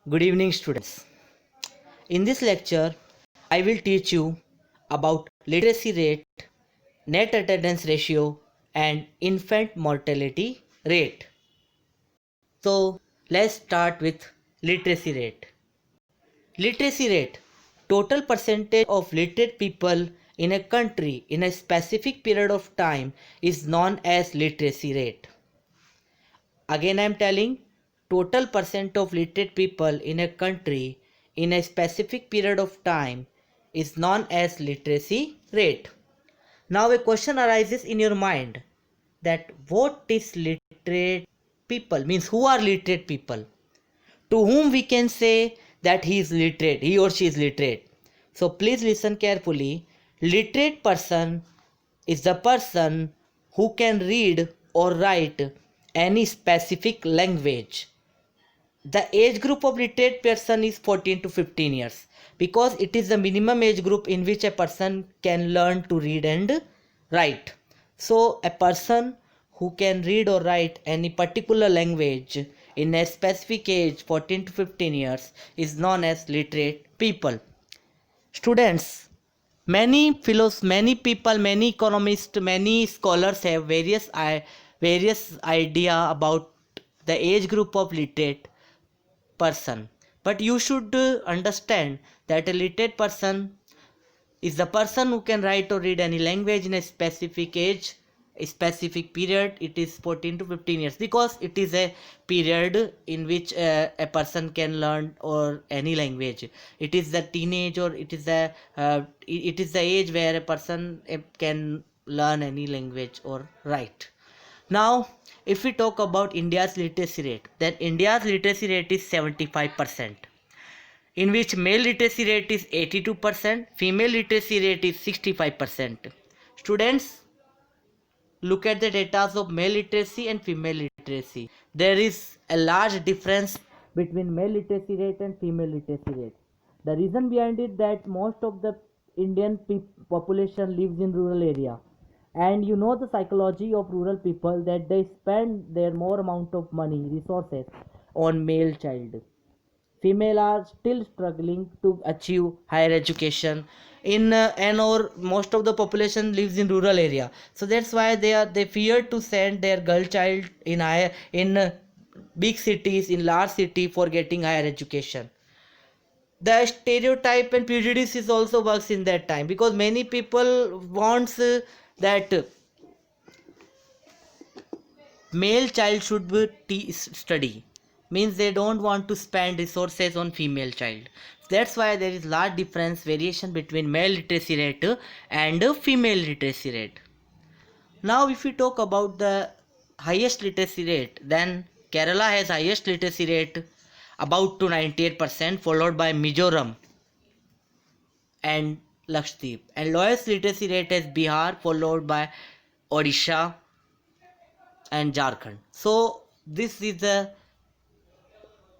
Good evening, students. In this lecture, I will teach you about literacy rate, net attendance ratio, and infant mortality rate. So, let's start with literacy rate. Literacy rate, total percentage of literate people in a country in a specific period of time, is known as literacy rate. Again, I am telling, total percent of literate people in a country in a specific period of time is known as literacy rate. Now a question arises in your mind that what is literate people, means who are literate people, to whom we can say that he is literate, he or she is literate. So please listen carefully. Literate person is the person who can read or write any specific language. The age group of literate person is 14 to 15 years because it is the minimum age group in which a person can learn to read and write. So a person who can read or write any particular language in a specific age 14 to 15 years is known as literate people. Students, many people, many economists, many scholars have various idea about the age group of literate person. But you should understand that a literate person is the person who can write or read any language in a specific age, a specific period. It is 14 to 15 years because it is a period in which a person can learn or any language. It is the teenage, or it is the age where a person can learn any language or write. Now, if we talk about India's literacy rate, then India's literacy rate is 75%, in which male literacy rate is 82%, female literacy rate is 65%. Students, look at the data of male literacy and female literacy. There is a large difference between male literacy rate and female literacy rate. The reason behind it that most of the Indian population lives in rural area, and you know the psychology of rural people that they spend their more amount of money resources on male child. Female are still struggling to achieve higher education in and or most of the population lives in rural area, so that's why they fear to send their girl child in higher in big cities, in large city, for getting higher education. The stereotype and prejudice is also works in that time because many people wants that male child should be study, means they don't want to spend resources on female child. That's why there is large difference variation between male literacy rate and female literacy rate. Now if we talk about the highest literacy rate, then Kerala has highest literacy rate about to 98%, followed by Mizoram and Lakshadweep, and lowest literacy rate is Bihar, followed by Odisha and Jharkhand. So this is the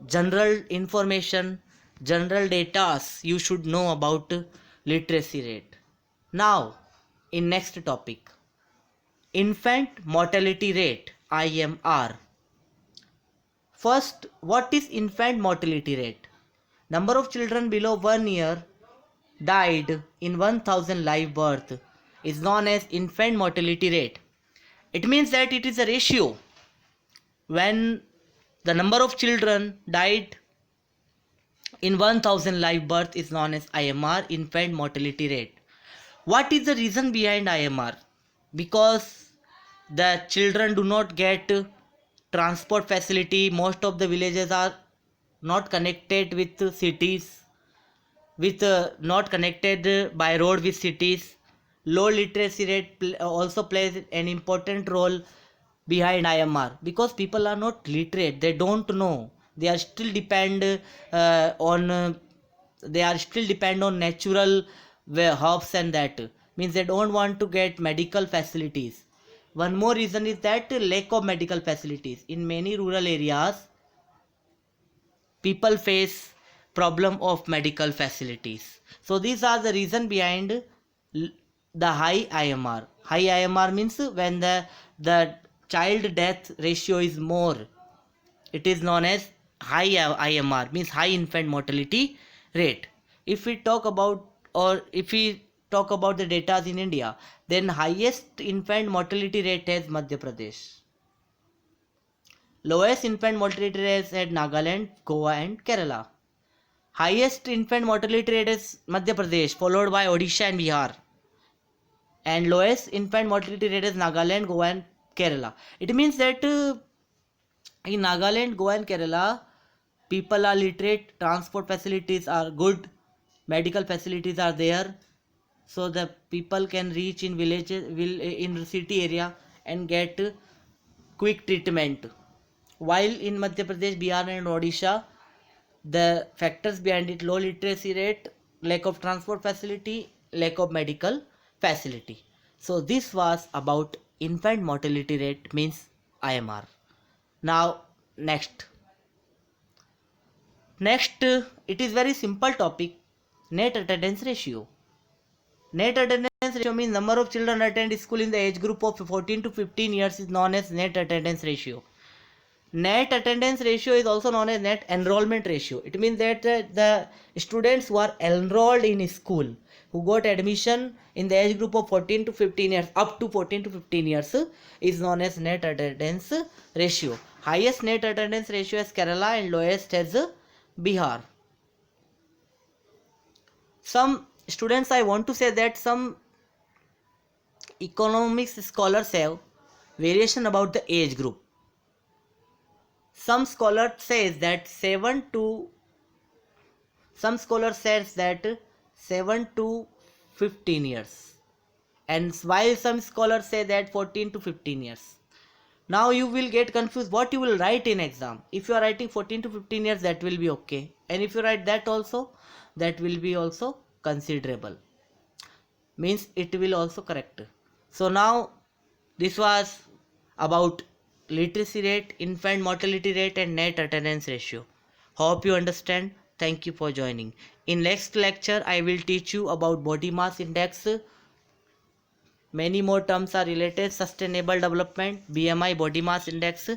general information, general data you should know about literacy rate. Now, in next topic, infant mortality rate, IMR. First, what is infant mortality rate? Number of children below 1 year died in 1000 live birth is known as infant mortality rate. It means that it is a ratio when the number of children died in 1000 live birth is known as IMR, infant mortality rate. What is the reason behind IMR? Because the children do not get transport facility. Most of the villages are not connected with cities, with not connected by road with cities. Low literacy rate also plays an important role behind IMR because people are not literate. They don't know. They are still depend on they are still depend on natural herbs, and that means they don't want to get medical facilities. One more reason is that lack of medical facilities in many rural areas. People face problem of medical facilities. So these are the reason behind the high IMR. High IMR means when the child death ratio is more, it is known as high IMR means high infant mortality rate. If we talk about the data in India, then highest infant mortality rate is Madhya Pradesh. Lowest infant mortality rate is Nagaland, Goa and Kerala. Highest infant mortality rate is Madhya Pradesh, followed by Odisha and Bihar. And lowest infant mortality rate is Nagaland, Goa and Kerala. It means that in Nagaland, Goa and Kerala, people are literate, transport facilities are good, medical facilities are there, so the people can reach in villages, in city area and get quick treatment. While in Madhya Pradesh, Bihar and Odisha, the factors behind it: low literacy rate, lack of transport facility, lack of medical facility. So this was about infant mortality rate means IMR. Now next it is very simple topic: net attendance ratio. Net attendance ratio means number of children attend school in the age group of 14 to 15 years is known as net attendance ratio. Net attendance ratio is also known as net enrollment ratio. It means that the students who are enrolled in school, who got admission in the age group of 14 to 15 years, up to 14 to 15 years, is known as net attendance ratio. Highest net attendance ratio is Kerala and lowest is Bihar. Some students, I want to say that some economics scholars have variation about the age group. Some scholar says that 7 to 15 years, and while some scholars say that 14 to 15 years. Now you will get confused what you will write in exam. If you are writing 14 to 15 years, that will be okay, and if you write that also, that will be also considerable, means it will also correct. So now this was about literacy rate, infant mortality rate and net attendance ratio. Hope you understand. Thank you for joining. In next lecture I will teach you about body mass index. Many more terms are related: sustainable development, BMI, body mass index,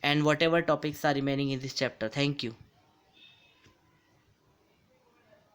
and whatever topics are remaining in this chapter. Thank you.